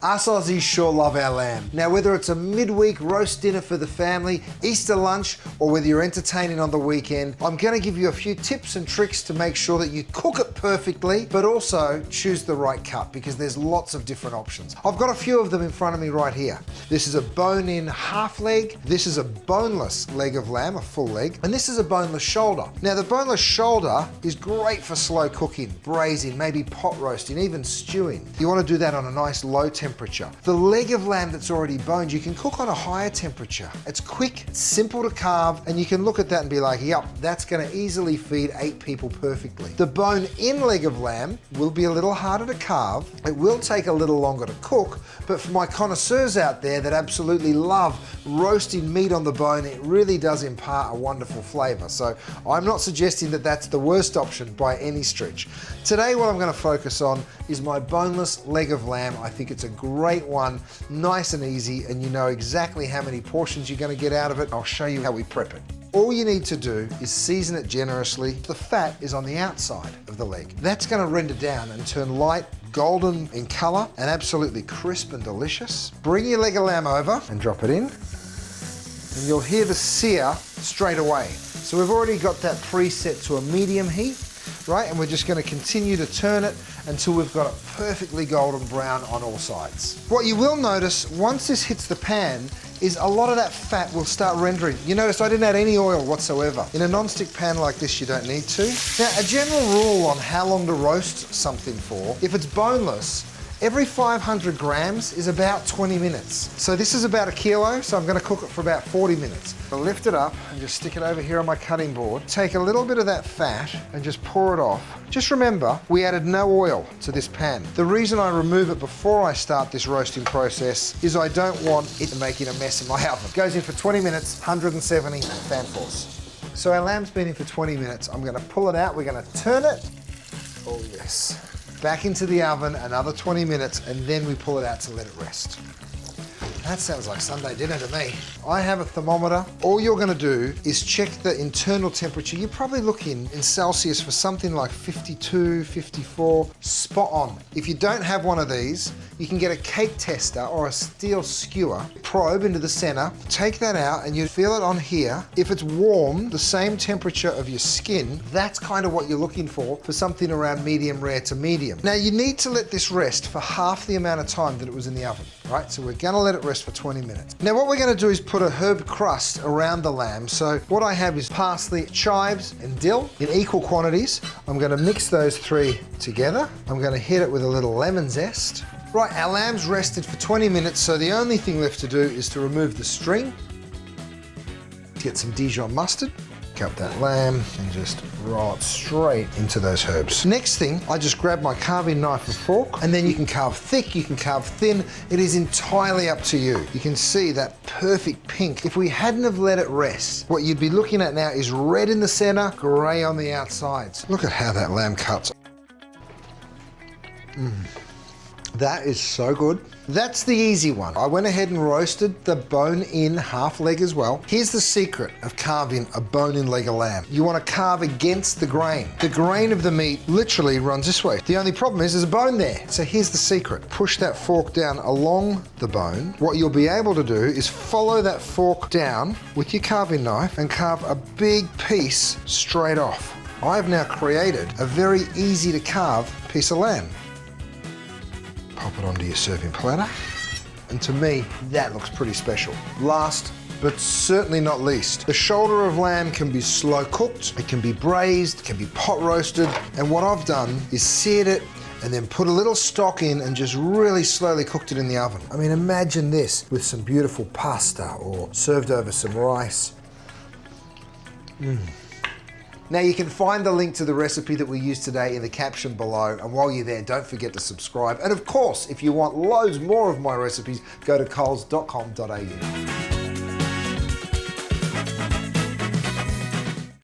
Us Aussies sure love our lamb. Now, whether it's a midweek roast dinner for the family, Easter lunch, or whether you're entertaining on the weekend, I'm going to give you a few tips and tricks to make sure that you cook it perfectly, but also choose the right cut because there's lots of different options. I've got a few of them in front of me right here. This is a bone-in half leg. This is a boneless leg of lamb, a full leg, and this is a boneless shoulder. Now, the boneless shoulder is great for slow cooking, braising, maybe pot roasting, even stewing. You want to do that on a nice low temperature. The leg of lamb that's already boned, you can cook on a higher temperature. It's quick, it's simple to carve, and you can look at that and be like, yep, that's going to easily feed 8 people perfectly. The bone-in leg of lamb will be a little harder to carve. It will take a little longer to cook, but for my connoisseurs out there that absolutely love roasting meat on the bone, it really does impart a wonderful flavor. So I'm not suggesting that that's the worst option by any stretch. Today, what I'm going to focus on is my boneless leg of lamb. I think it's a great one, nice and easy, and you know exactly how many portions you're going to get out of it. I'll show you how we prep it. All you need to do is season it generously. The fat is on the outside of the leg. That's going to render down and turn light golden in color and absolutely crisp and delicious. Bring your leg of lamb over and drop it in, and you'll hear the sear straight away. So we've already got that preset to a medium heat, right? And we're just going to continue to turn it until we've got it perfectly golden brown on all sides. What you will notice once this hits the pan is a lot of that fat will start rendering. You notice I didn't add any oil whatsoever. In a non-stick pan like this, you don't need to. Now, a general rule on how long to roast something for, if it's boneless, every 500 grams is about 20 minutes. So this is about 1 kilo, so I'm going to cook it for about 40 minutes. I'll lift it up and just stick it over here on my cutting board. Take a little bit of that fat and just pour it off. Just remember, we added no oil to this pan. The reason I remove it before I start this roasting process is I don't want it making a mess in my oven. It goes in for 20 minutes, 170 fan force. So our lamb's been in for 20 minutes. I'm going to pull it out. We're going to turn it. Oh yes. Back into the oven, another 20 minutes, and then we pull it out to let it rest. That sounds like Sunday dinner to me. I have a thermometer. All you're going to do is check the internal temperature. You're probably looking in Celsius for something like 52, 54, spot on. If you don't have one of these, you can get a cake tester or a steel skewer, probe into the center, take that out, and you feel it on here. If it's warm, the same temperature of your skin, that's kind of what you're looking for something around medium rare to medium. Now, you need to let this rest for half the amount of time that it was in the oven, right? So we're going to let it rest for 20 minutes. Now, what we're going to do is put a herb crust around the lamb. So what I have is parsley, chives, and dill in equal quantities. I'm going to mix those 3 together. I'm going to hit it with a little lemon zest. Right, our lamb's rested for 20 minutes, so the only thing left to do is to remove the string, get some Dijon mustard, cut that lamb, and just roll it straight into those herbs. Next thing, I just grab my carving knife and fork, and then you can carve thick, you can carve thin. It is entirely up to you. You can see that perfect pink. If we hadn't have let it rest, what you'd be looking at now is red in the center, gray on the outsides. Look at how that lamb cuts. That is so good. That's the easy one. I went ahead and roasted the bone-in half leg as well. Here's the secret of carving a bone-in leg of lamb. You want to carve against the grain. The grain of the meat literally runs this way. The only problem is there's a bone there. So here's the secret. Push that fork down along the bone. What you'll be able to do is follow that fork down with your carving knife and carve a big piece straight off. I've now created a very easy to carve piece of lamb. Pop it onto your serving platter. And to me, that looks pretty special. Last, but certainly not least, the shoulder of lamb can be slow cooked, it can be braised, it can be pot roasted, and what I've done is seared it and then put a little stock in and just really slowly cooked it in the oven. I mean, imagine this with some beautiful pasta or served over some rice. Now, you can find the link to the recipe that we used today in the caption below, and while you're there, don't forget to subscribe. And of course, if you want loads more of my recipes, go to coles.com.au.